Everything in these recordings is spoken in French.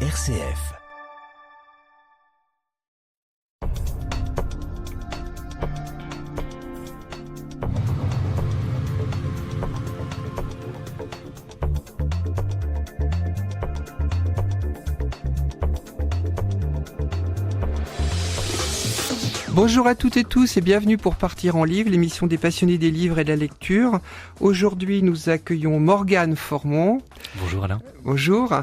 RCF. Bonjour à toutes et tous et bienvenue pour Partir en livre, l'émission des passionnés des livres et de la lecture. Aujourd'hui, nous accueillons Morgane Formont. Bonjour Alain. Bonjour.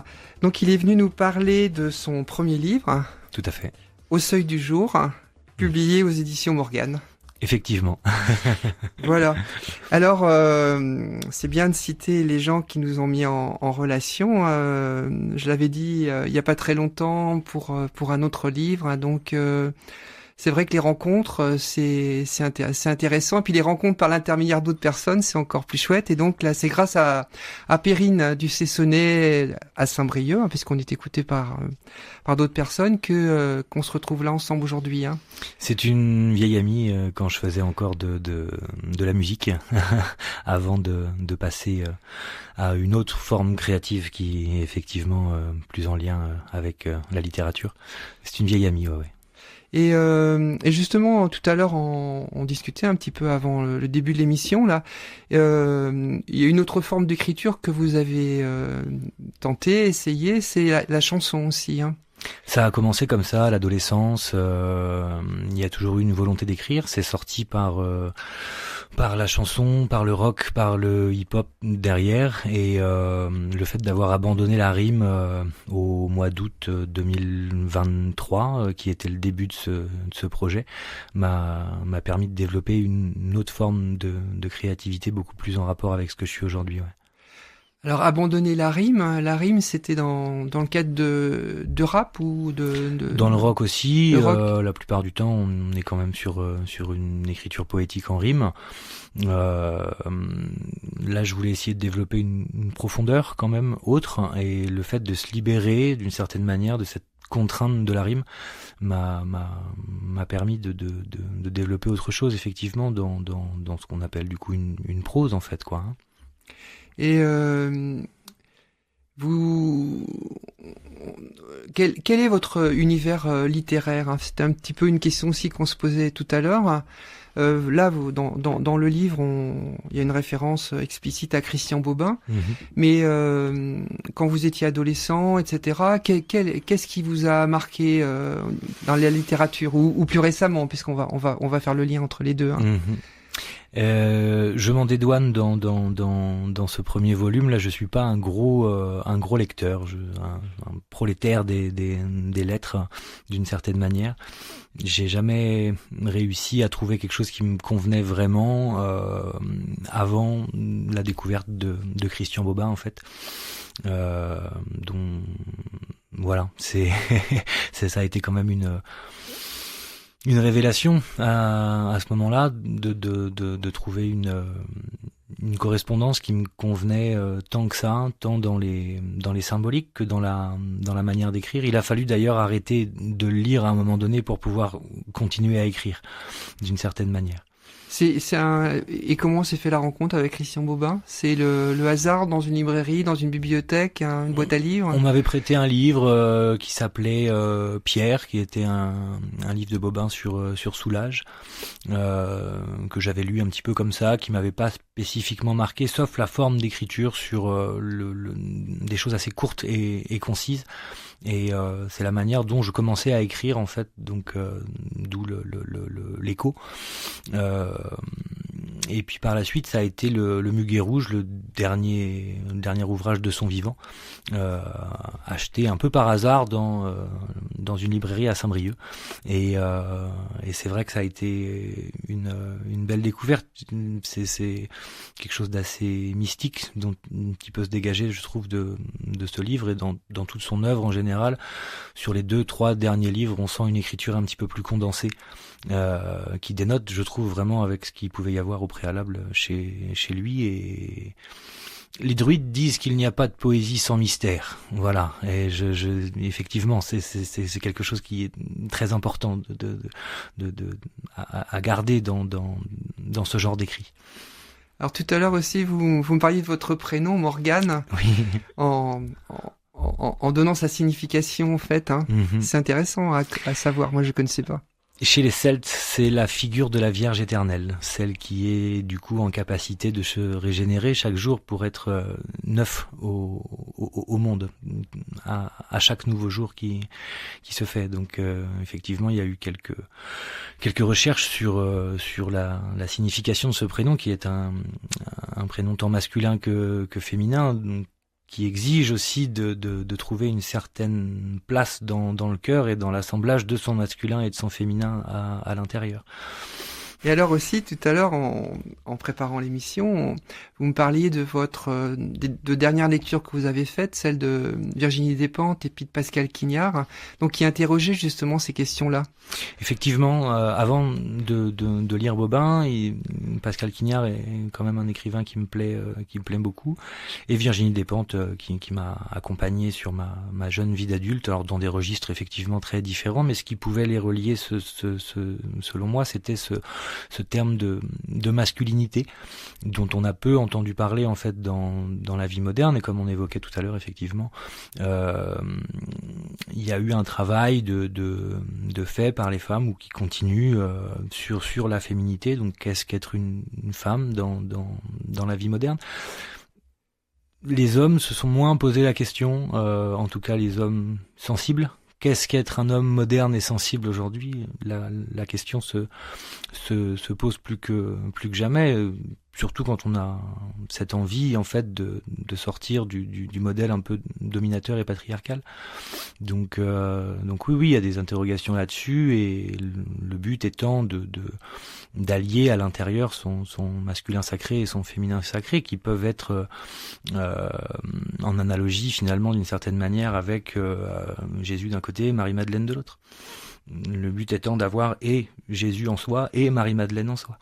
Donc, il est venu nous parler de son premier livre. Tout à fait. Au seuil du jour, publié aux éditions Morgane. Effectivement. Voilà. Alors, c'est bien de citer les gens qui nous ont mis en relation. Je l'avais dit il n'y a pas très longtemps pour un autre livre. Hein, donc, c'est vrai que les rencontres, c'est intéressant. Et puis les rencontres par l'intermédiaire d'autres personnes, c'est encore plus chouette. Et donc là, c'est grâce à Perrine du Cessonnet à Saint-Brieuc, hein, puisqu'on est écouté par d'autres personnes, qu'on se retrouve là ensemble aujourd'hui. Hein. C'est une vieille amie quand je faisais encore de la musique, avant de passer à une autre forme créative qui est effectivement plus en lien avec la littérature. C'est une vieille amie, ouais. Et justement, tout à l'heure, on discutait un petit peu avant le début de l'émission. Là, il y a une autre forme d'écriture que vous avez tenté, essayé, c'est la chanson aussi. Hein. Ça a commencé comme ça à l'adolescence. Il y a toujours eu une volonté d'écrire. C'est sorti par la chanson, par le rock, par le hip-hop derrière, et le fait d'avoir abandonné la rime au mois d'août 2023, qui était le début de ce projet, m'a permis de développer une autre forme de créativité beaucoup plus en rapport avec ce que je suis aujourd'hui. Ouais. Alors, abandonner la rime, c'était dans le cadre de rap ou Dans le rock aussi, le rock. La plupart du temps, on est quand même sur une écriture poétique en rime. Là, je voulais essayer de développer une profondeur quand même autre, et le fait de se libérer d'une certaine manière de cette contrainte de la rime m'a permis de développer autre chose, effectivement, dans ce qu'on appelle du coup une prose, en fait, quoi. Hein. Et quel est votre univers littéraire, hein? C'était un petit peu une question aussi qu'on se posait tout à l'heure. Là, dans le livre, il y a une référence explicite à Christian Bobin. Mm-hmm. Mais quand vous étiez adolescent, etc., qu'est-ce qui vous a marqué dans la littérature ou plus récemment, puisqu'on va faire le lien entre les deux. Hein. Mm-hmm. Je m'en dédouane dans ce premier volume. Là, je suis pas un gros lecteur, un prolétaire des lettres, d'une certaine manière. J'ai jamais réussi à trouver quelque chose qui me convenait vraiment avant la découverte de Christian Bobin, en fait. Dont voilà, ça a été quand même une révélation à ce moment-là, de trouver une correspondance qui me convenait tant que ça, tant dans les symboliques que dans la manière d'écrire. Il a fallu d'ailleurs arrêter de lire à un moment donné pour pouvoir continuer à écrire d'une certaine manière. Et comment s'est fait la rencontre avec Christian Bobin? C'est le hasard dans une librairie, dans une bibliothèque, une boîte à livres? On m'avait prêté un livre qui s'appelait Pierre, qui était un livre de Bobin sur Soulages, que j'avais lu un petit peu comme ça, qui m'avait pas spécifiquement marqué, sauf la forme d'écriture sur des choses assez courtes et concises. Et c'est la manière dont je commençais à écrire, en fait, donc d'où l'écho. Et puis par la suite, ça a été le Muguet Rouge, le dernier ouvrage de son vivant, acheté un peu par hasard dans une librairie à Saint-Brieuc. Et c'est vrai que ça a été une belle découverte. C'est quelque chose d'assez mystique qui peut se dégager, je trouve, de ce livre, et dans toute son œuvre en général. Sur les 2-3 derniers livres, on sent une écriture un petit peu plus condensée, qui dénote, je trouve, vraiment avec ce qu'il pouvait y avoir au préalable chez lui. Et les druides disent qu'il n'y a pas de poésie sans mystère. Voilà. Et effectivement, c'est quelque chose qui est très important à garder dans ce genre d'écrit. Alors tout à l'heure aussi, vous me parliez de votre prénom, Morgane. Oui. En en donnant sa signification en fait. Hein. Mhm. C'est intéressant à savoir. Moi, je connaissais pas. Chez les Celtes, c'est la figure de la Vierge éternelle, celle qui est du coup en capacité de se régénérer chaque jour pour être neuf au monde, à chaque nouveau jour qui se fait. Donc effectivement, il y a eu quelques recherches sur la signification de ce prénom, qui est un prénom tant masculin que féminin, donc, qui exige aussi de trouver une certaine place dans le cœur et dans l'assemblage de son masculin et de son féminin à l'intérieur. Et alors aussi, tout à l'heure, en préparant l'émission, vous me parliez de votre de dernière lecture que vous avez faite, celle de Virginie Despentes et puis de Pascal Quignard, donc qui interrogeait justement ces questions-là. Effectivement, avant de lire Bobin, Pascal Quignard est quand même un écrivain qui me plaît beaucoup, et Virginie Despentes qui m'a accompagné sur ma jeune vie d'adulte, alors dans des registres effectivement très différents, mais ce qui pouvait les relier, selon moi, c'était ce terme de masculinité dont on a peu entendu parler en fait dans la vie moderne, et comme on évoquait tout à l'heure effectivement, il y a eu un travail de fait par les femmes, ou qui continue sur la féminité. Donc qu'est-ce qu'être une femme dans la vie moderne? Les hommes se sont moins posé la question, en tout cas les hommes sensibles. Qu'est-ce qu'être un homme moderne et sensible aujourd'hui? La question se pose plus que jamais, surtout quand on a cette envie en fait de sortir du modèle un peu dominateur et patriarcal. Donc oui, il y a des interrogations là-dessus, et le but étant d'allier à l'intérieur son masculin sacré et son féminin sacré, qui peuvent être en analogie finalement d'une certaine manière avec Jésus d'un côté et Marie-Madeleine de l'autre. Le but étant d'avoir et Jésus en soi et Marie-Madeleine en soi.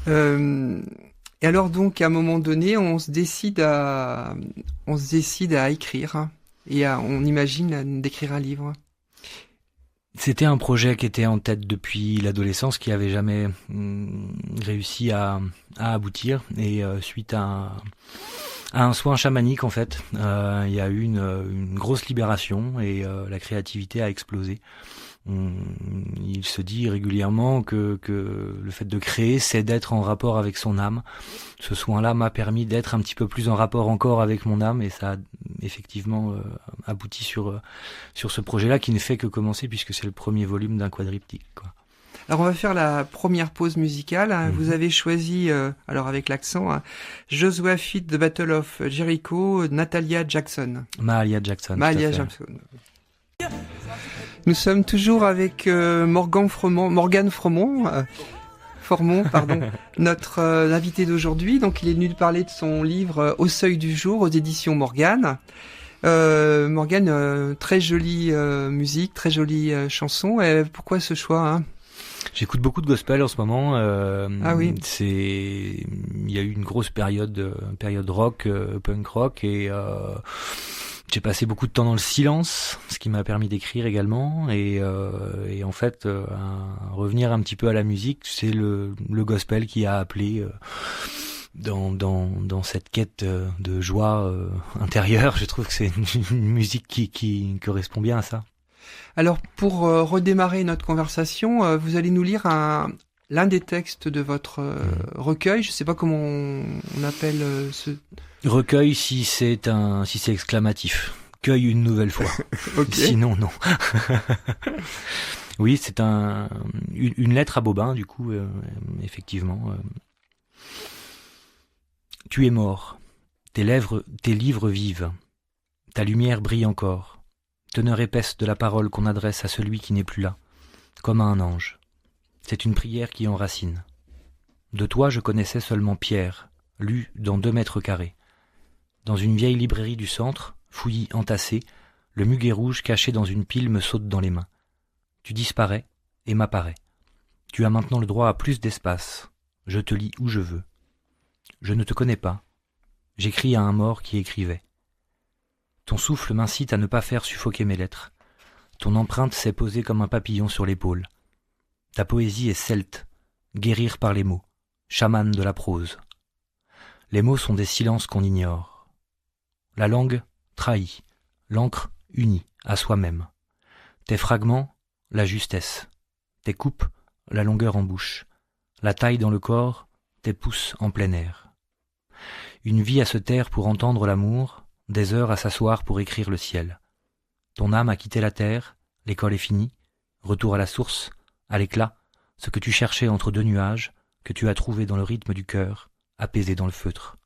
Et alors donc à un moment donné, on se décide à écrire, hein, et on imagine d'écrire un livre. C'était un projet qui était en tête depuis l'adolescence, qui avait jamais réussi à aboutir, et suite à un soin chamanique en fait, il y a eu une grosse libération, et la créativité a explosé. Il se dit régulièrement que le fait de créer, c'est d'être en rapport avec son âme. Ce soin-là m'a permis d'être un petit peu plus en rapport encore avec mon âme, et ça a effectivement abouti sur ce projet-là, qui ne fait que commencer, puisque c'est le premier volume d'un quadriptyque, quoi. Alors on va faire la première pause musicale. Hein. Vous avez choisi, alors avec l'accent, hein, Joshua Fit, The Battle of Jericho, Natalia Jackson. Mahalia Jackson. Jackson. Nous sommes toujours avec Morgane Formont, notre invité d'aujourd'hui. Donc il est venu nous parler de son livre Au seuil du jour, aux éditions Morgane. Morgane, très jolie musique, très jolie chanson. Et pourquoi ce choix, hein? J'écoute beaucoup de gospel en ce moment. Ah oui. Il y a eu une grosse période rock, punk rock, et j'ai passé beaucoup de temps dans le silence, ce qui m'a permis d'écrire également, et en fait revenir un petit peu à la musique, c'est le gospel qui a appelé dans cette quête de joie intérieure. Je trouve que c'est une musique qui correspond bien à ça. Alors pour redémarrer notre conversation, vous allez nous lire l'un des textes de votre recueil. Je ne sais pas comment on appelle ce recueil, si c'est exclamatif. Cueille une nouvelle fois. Okay. Sinon non. Oui, c'est une lettre à Bobin, du coup, effectivement. Tu es mort. Tes livres vivent. Ta lumière brille encore. Teneur épaisse de la parole qu'on adresse à celui qui n'est plus là, comme à un ange. C'est une prière qui enracine. De toi, je connaissais seulement Pierre, lu dans 2 mètres carrés. Dans une vieille librairie du centre, fouillis entassé, le muguet rouge caché dans une pile me saute dans les mains. Tu disparais et m'apparais. Tu as maintenant le droit à plus d'espace. Je te lis où je veux. Je ne te connais pas. J'écris à un mort qui écrivait. Ton souffle m'incite à ne pas faire suffoquer mes lettres. Ton empreinte s'est posée comme un papillon sur l'épaule. Ta poésie est celte, guérir par les mots, chamane de la prose. Les mots sont des silences qu'on ignore. la langue trahie, l'encre unie à soi-même. Tes fragments, la justesse. Tes coupes, la longueur en bouche. La taille dans le corps, tes pouces en plein air. Une vie à se taire pour entendre l'amour, des heures à s'asseoir pour écrire le ciel. Ton âme a quitté la terre, l'école est finie, retour à la source, à l'éclat, ce que tu cherchais entre deux nuages, que tu as trouvé dans le rythme du cœur, apaisé dans le feutre.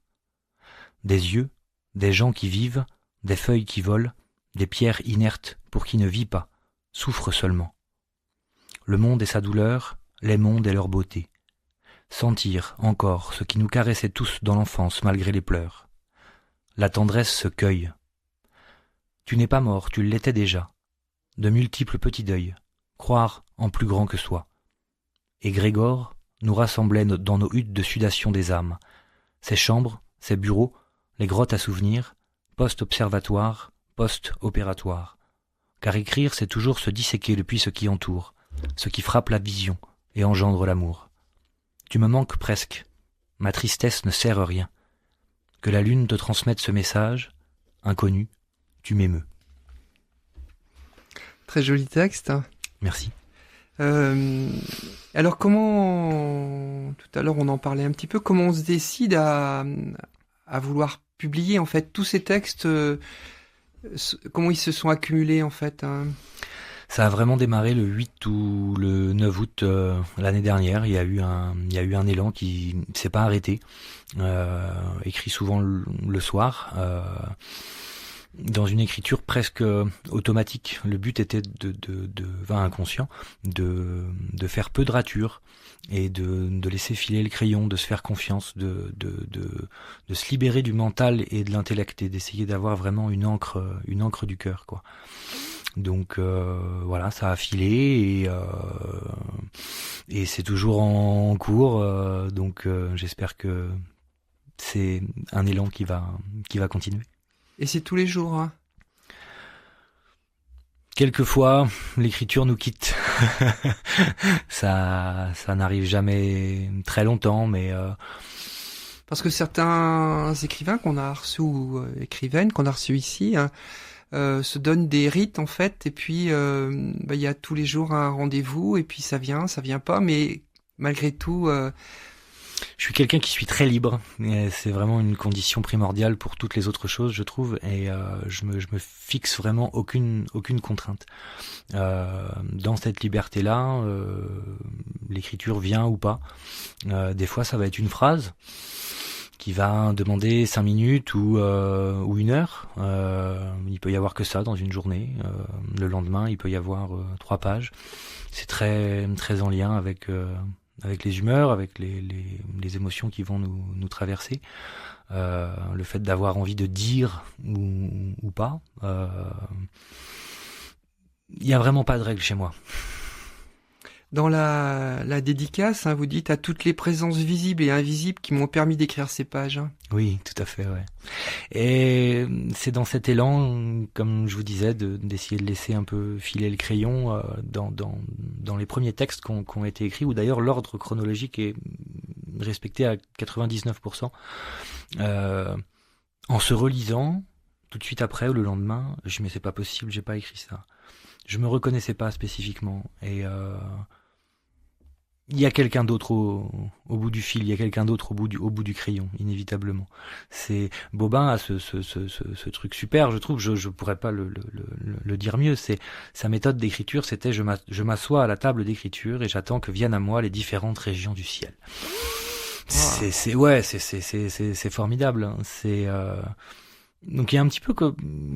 Des yeux, des gens qui vivent, des feuilles qui volent, des pierres inertes pour qui ne vit pas, souffre seulement. Le monde et sa douleur, les mondes et leur beauté. Sentir encore ce qui nous caressait tous dans l'enfance malgré les pleurs. La tendresse se cueille. Tu n'es pas mort, tu l'étais déjà. De multiples petits deuils, croire en plus grand que soi. Et Grégor nous rassemblait dans nos huttes de sudation des âmes. Ses chambres, ses bureaux, les grottes à souvenirs, post-observatoire, post-opératoire. Car écrire, c'est toujours se disséquer depuis ce qui entoure, ce qui frappe la vision et engendre l'amour. Tu me manques presque. Ma tristesse ne sert à rien. Que la lune te transmette ce message, inconnu, tu m'émeus. Très joli texte. Merci. Alors comment, tout à l'heure on en parlait un petit peu, comment on se décide à vouloir publier en fait tous ces textes, comment ils se sont accumulés en fait Ça a vraiment démarré le 8 ou le 9 août l'année dernière. Il y a eu un élan qui s'est pas arrêté. Écrit souvent le soir, dans une écriture presque automatique. Le but était inconscient, de faire peu de ratures et de laisser filer le crayon, de se faire confiance, de se libérer du mental et de l'intellect et d'essayer d'avoir vraiment une encre du cœur, quoi. Donc voilà, ça a filé et c'est toujours en cours. Donc j'espère que c'est un élan qui va continuer. Et c'est tous les jours, hein? Quelquefois, l'écriture nous quitte. Ça n'arrive jamais très longtemps, mais parce que certains écrivains qu'on a reçus ou écrivaines qu'on a reçus ici se donnent des rites en fait, et puis il y a tous les jours un rendez-vous, et puis ça vient pas, mais malgré tout. Je suis quelqu'un qui suis très libre, et c'est vraiment une condition primordiale pour toutes les autres choses, je trouve, et je me fixe vraiment aucune contrainte. Dans cette liberté-là, l'écriture vient ou pas. Des fois, ça va être une phrase qui va demander 5 minutes ou 1 heure. Il peut y avoir que ça dans une journée. Le lendemain, il peut y avoir 3 pages. C'est très très en lien avec les humeurs, avec les émotions qui vont nous traverser, le fait d'avoir envie de dire ou pas. Il n'y a vraiment pas de règle chez moi. Dans la dédicace, vous dites à toutes les présences visibles et invisibles qui m'ont permis d'écrire ces pages. Oui, tout à fait, ouais. Et c'est dans cet élan, comme je vous disais, d'essayer de laisser un peu filer le crayon dans les premiers textes qui ont été écrits, où d'ailleurs l'ordre chronologique est respecté à 99%. En se relisant, tout de suite après ou le lendemain, je me dis mais c'est pas possible, j'ai pas écrit ça. Je me reconnaissais pas spécifiquement, et il y a quelqu'un d'autre au bout du fil, il y a quelqu'un d'autre au bout du crayon, inévitablement. C'est Bobin a ce truc super, je trouve, je pourrais pas le dire mieux. C'est sa méthode d'écriture, c'était je m'assois à la table d'écriture et j'attends que viennent à moi les différentes régions du ciel. C'est formidable, hein. Donc il y a un petit peu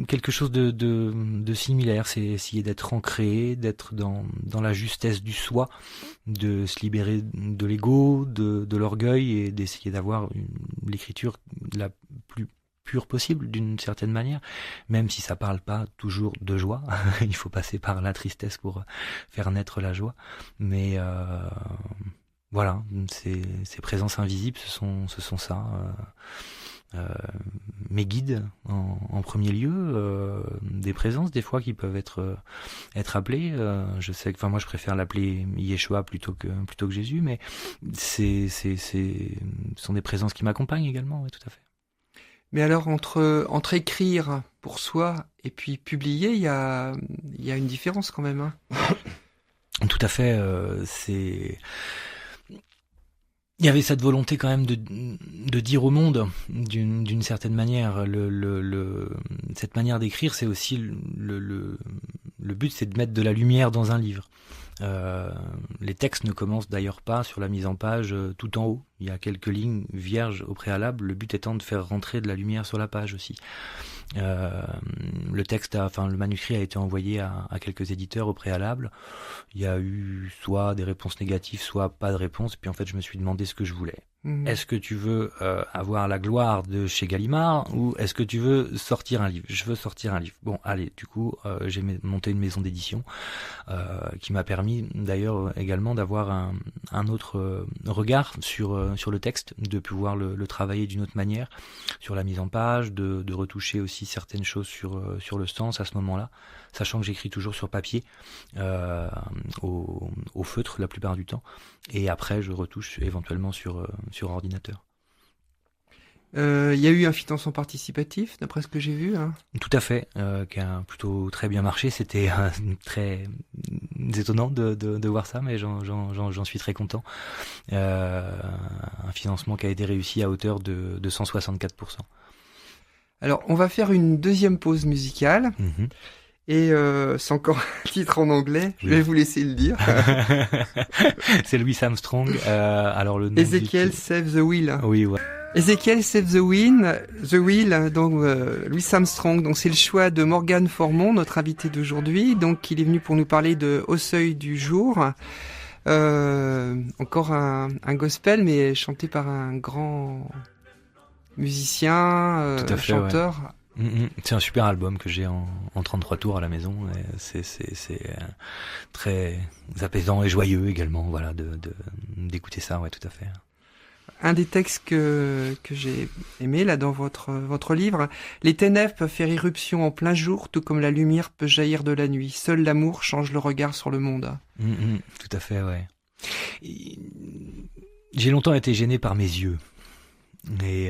quelque chose de similaire, c'est essayer d'être ancré, d'être dans la justesse du soi, de se libérer de l'ego, de l'orgueil, et d'essayer d'avoir l'écriture la plus pure possible d'une certaine manière, même si ça parle pas toujours de joie. Il faut passer par la tristesse pour faire naître la joie, mais voilà, ces présences invisibles, ce sont ça. Mes guides en premier lieu, des présences des fois qui peuvent être appelées. Je sais que, moi je préfère l'appeler Yeshua plutôt que Jésus, mais ce sont des présences qui m'accompagnent également, oui, tout à fait. Mais alors, entre écrire pour soi et puis publier, il y a une différence quand même, hein. Tout à fait. Il y avait cette volonté quand même de dire au monde, d'une certaine manière, cette manière d'écrire, c'est aussi le but, c'est de mettre de la lumière dans un livre. Les textes ne commencent d'ailleurs pas sur la mise en page tout en haut. Il y a quelques lignes vierges au préalable, le but étant de faire rentrer de la lumière sur la page aussi. Le manuscrit a été envoyé à quelques éditeurs au préalable. Il y a eu soit des réponses négatives, soit pas de réponse. Puis en fait, je me suis demandé ce que je voulais. Est-ce que tu veux avoir la gloire de chez Gallimard ou est-ce que tu veux sortir un livre? Je veux sortir un livre. Bon, allez, du coup, j'ai monté une maison d'édition qui m'a permis d'ailleurs également d'avoir un autre regard sur le texte, de pouvoir le travailler d'une autre manière, sur la mise en page, de retoucher aussi certaines choses sur le sens à ce moment-là, sachant que j'écris toujours sur papier, au feutre la plupart du temps, et après je retouche éventuellement sur ordinateur. Il y a eu un financement participatif, d'après ce que j'ai vu, hein. Tout à fait, qui a plutôt très bien marché. C'était très étonnant de voir ça, mais j'en suis très content. Un financement qui a été réussi à hauteur de 164%. Alors, on va faire une deuxième pause musicale. Mm-hmm. Et c'est encore un titre en anglais. Je vais vous laisser le dire. C'est Louis Armstrong. Alors le nom Ezekiel Save the Wheel. Oui, ouais. Ezekiel Save the Wheel, donc Louis Armstrong. Donc c'est le choix de Morgan Formont, notre invité d'aujourd'hui. Donc il est venu pour nous parler de Au seuil du jour. Encore un gospel, mais chanté par un grand musicien, chanteur. Ouais. C'est un super album que j'ai en 33 tours à la maison. Et c'est très apaisant et joyeux également, voilà, d'écouter ça, ouais, tout à fait. Un des textes que j'ai aimé là dans votre livre: les ténèbres peuvent faire irruption en plein jour, tout comme la lumière peut jaillir de la nuit. Seul l'amour change le regard sur le monde. Tout à fait, ouais. J'ai longtemps été gêné par mes yeux. Et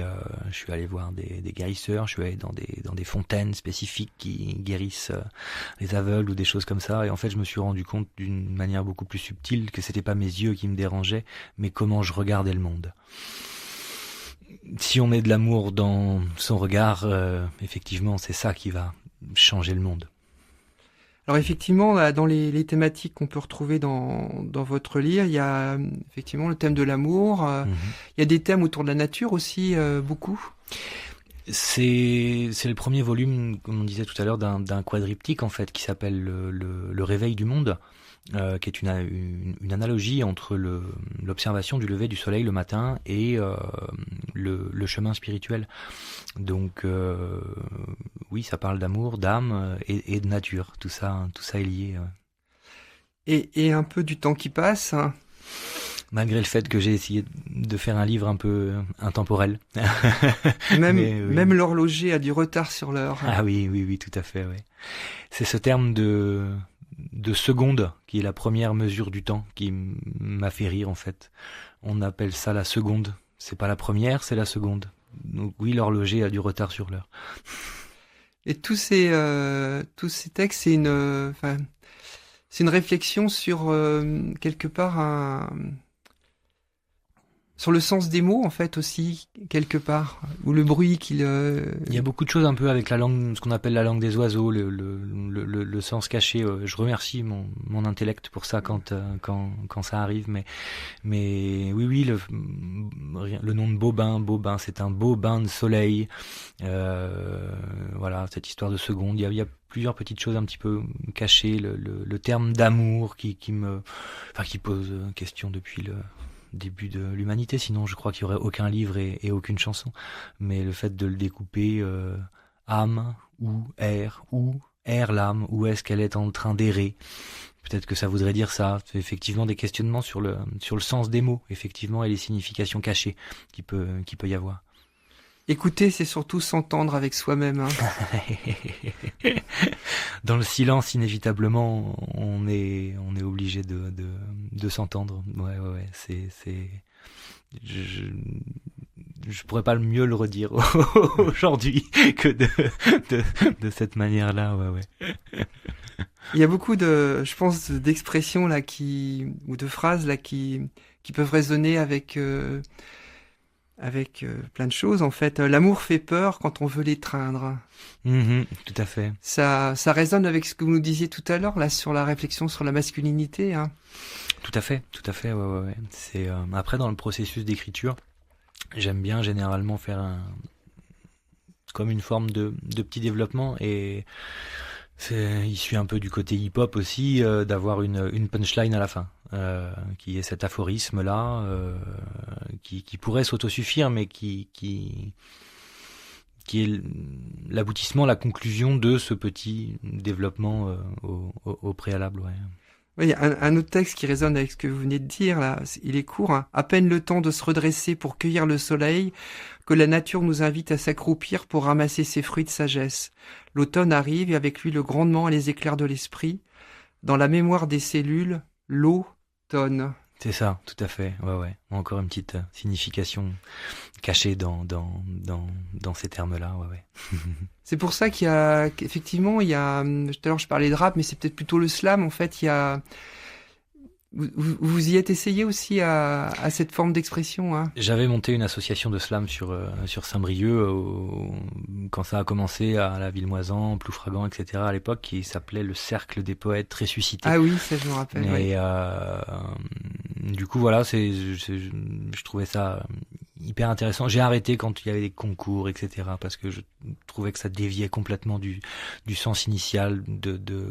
je suis allé voir des guérisseurs, je suis allé dans des fontaines spécifiques qui guérissent les aveugles ou des choses comme ça. Et en fait, je me suis rendu compte d'une manière beaucoup plus subtile que c'était pas mes yeux qui me dérangeaient, mais comment je regardais le monde. Si on met de l'amour dans son regard, effectivement, c'est ça qui va changer le monde. Alors effectivement, dans les thématiques qu'on peut retrouver dans votre livre, il y a effectivement le thème de l'amour. Il y a des thèmes autour de la nature aussi, beaucoup. C'est le premier volume, comme on disait tout à l'heure, d'un quadriptyque en fait qui s'appelle le réveil du monde, qui est une analogie entre l'observation du lever du soleil le matin et le chemin spirituel. Donc oui, ça parle d'amour, d'âme et de nature. Tout ça est lié. Et un peu du temps qui passe. Malgré le fait que j'ai essayé de faire un livre un peu intemporel. Même l'horloger a du retard sur l'heure. Ah oui, tout à fait, oui. C'est ce terme de seconde qui est la première mesure du temps qui m'a fait rire, en fait. On appelle ça la seconde. C'est pas la première, c'est la seconde. Donc oui, l'horloger a du retard sur l'heure. Et tous ces textes, c'est une réflexion sur quelque part sur le sens des mots, en fait, aussi, quelque part, ou le bruit qu'il... Il y a beaucoup de choses un peu avec la langue, ce qu'on appelle la langue des oiseaux, le sens caché. Je remercie mon intellect pour ça quand ça arrive, mais oui, le nom de Bobin, c'est un beau bain de soleil. Voilà, cette histoire de seconde. Il y a plusieurs petites choses un petit peu cachées, le terme d'amour qui pose question depuis le début de l'humanité, sinon je crois qu'il y aurait aucun livre et aucune chanson, mais le fait de le découper, âme ou air l'âme, où est-ce qu'elle est en train d'errer, peut-être que ça voudrait dire ça. C'est effectivement des questionnements sur le sens des mots, effectivement, et les significations cachées qui peut y avoir. Écouter, c'est surtout s'entendre avec soi-même. Hein. Dans le silence, inévitablement, on est obligé de s'entendre. Ouais. je pourrais pas mieux le redire aujourd'hui que de cette manière-là. Ouais. Il y a beaucoup je pense, d'expressions là ou de phrases là qui peuvent résonner avec plein de choses en fait. L'amour fait peur quand on veut l'étreindre. Tout à fait. Ça résonne avec ce que vous nous disiez tout à l'heure là sur la réflexion sur la masculinité. Hein. Tout à fait. Ouais. C'est après dans le processus d'écriture, j'aime bien généralement faire comme une forme de petit développement et il suit un peu du côté hip-hop aussi d'avoir une punchline à la fin. Qui est cet aphorisme là qui pourrait s'autosuffire mais qui est l'aboutissement, la conclusion de ce petit développement au préalable. Ouais. Oui, il y a un autre texte qui résonne avec ce que vous venez de dire là, il est court, hein. À peine le temps de se redresser pour cueillir le soleil que la nature nous invite à s'accroupir pour ramasser ses fruits de sagesse. L'automne arrive et avec lui le grondement et les éclairs de l'esprit. Dans la mémoire des cellules, l'eau tonne. C'est ça, tout à fait. Ouais. Encore une petite signification cachée dans ces termes-là. Ouais. C'est pour ça qu'effectivement, il y a, tout à l'heure je parlais de rap, mais c'est peut-être plutôt le slam. En fait, il y a, vous y êtes essayé aussi à cette forme d'expression, hein. J'avais monté une association de slam sur Saint-Brieuc quand ça a commencé à la Villemoisan, Ploufragan, etc. à l'époque, qui s'appelait le Cercle des Poètes Ressuscités. Ah oui, ça je me rappelle. Et du coup voilà, je trouvais ça hyper intéressant. J'ai arrêté quand il y avait des concours, etc. parce que je trouvais que ça déviait complètement du sens initial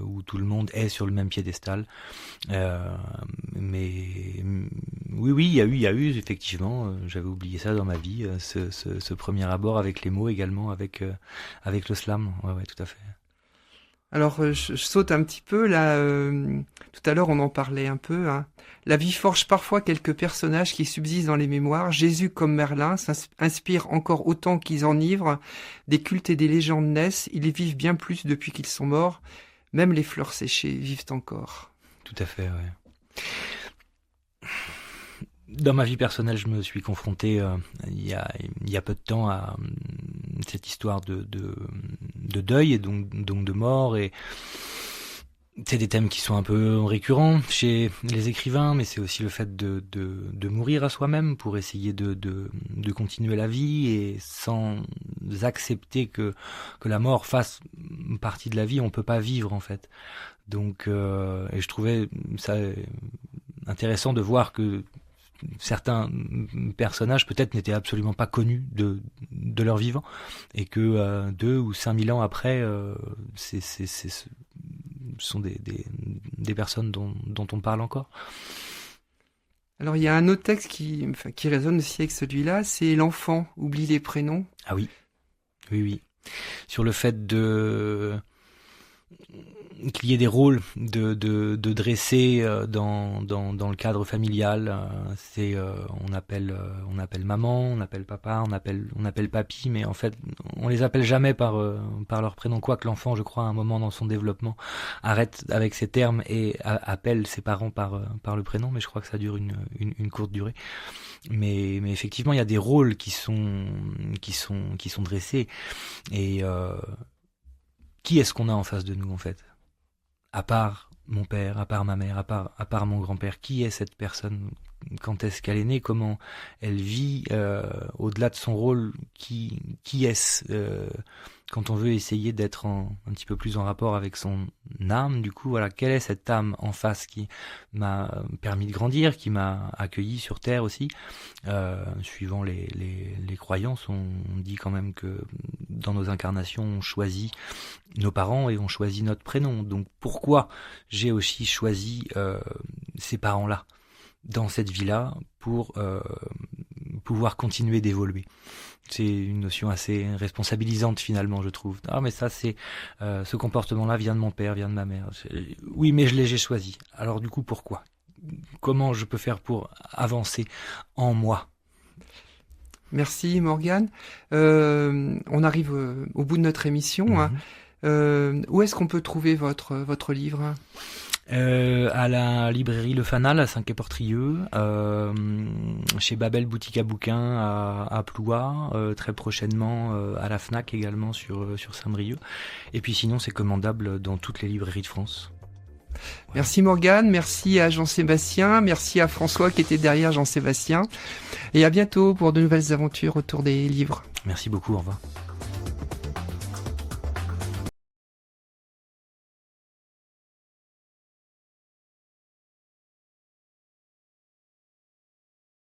où tout le monde est sur le même piédestal. Mais oui, il y a eu effectivement, j'avais oublié ça dans ma vie, ce premier abord avec les mots également, avec le slam. Ouais, tout à fait. Alors, je saute un petit peu là. Tout à l'heure, on en parlait un peu. Hein. La vie forge parfois quelques personnages qui subsistent dans les mémoires. Jésus comme Merlin inspire encore autant qu'ils enivrent. Des cultes et des légendes naissent. Ils vivent bien plus depuis qu'ils sont morts. Même les fleurs séchées vivent encore. Tout à fait, ouais. Dans ma vie personnelle, je me suis confronté il y a peu de temps à cette histoire de deuil et donc de mort, et c'est des thèmes qui sont un peu récurrents chez les écrivains, mais c'est aussi le fait de mourir à soi-même pour essayer de continuer la vie, et sans accepter que la mort fasse partie de la vie, on peut pas vivre en fait. Donc et je trouvais ça intéressant de voir que certains personnages peut-être n'étaient absolument pas connus de leur vivant, et que 2 ou 5 000 ans après, ce sont des personnes dont on parle encore. Alors il y a un autre texte qui résonne aussi avec celui-là, c'est l'enfant oublie les prénoms. Ah oui. Sur le fait qu'il y ait des rôles de dresser dans le cadre familial, on appelle maman, on appelle papa, on appelle papy, mais en fait on les appelle jamais par leur prénom, quoique l'enfant, je crois, à un moment dans son développement arrête avec ces termes et appelle ses parents par le prénom, mais je crois que ça dure une courte durée. Mais effectivement il y a des rôles qui sont dressés, et qui est-ce qu'on a en face de nous en fait? À part mon père, à part ma mère, à part mon grand-père, qui est cette personne? Quand est-ce qu'elle est née? Comment elle vit? Au-delà de son rôle, qui est-ce? Quand on veut essayer d'être un petit peu plus en rapport avec son âme, du coup, voilà, quelle est cette âme en face qui m'a permis de grandir, qui m'a accueilli sur Terre aussi? Suivant les croyances, on dit quand même que dans nos incarnations, on choisit nos parents et on choisit notre prénom. Donc pourquoi j'ai aussi choisi ces parents-là dans cette vie-là pour pouvoir continuer d'évoluer? C'est une notion assez responsabilisante finalement, je trouve. Ah mais ça c'est ce comportement-là vient de mon père, vient de ma mère. Oui, mais j'ai choisi. Alors du coup pourquoi? Comment je peux faire pour avancer en moi? Merci Morgane. On arrive au bout de notre émission. Hein. Où est-ce qu'on peut trouver votre livre? À la librairie Le Fanal à Saint-Quay-Portrieux, chez Babel Boutique à Bouquins à Ploie, très prochainement à la Fnac également sur Saint-Brieuc. Et puis sinon c'est commandable dans toutes les librairies de France. Voilà. Merci Morgane, merci à Jean-Sébastien, merci à François qui était derrière Jean-Sébastien. Et à bientôt pour de nouvelles aventures autour des livres. Merci beaucoup, au revoir.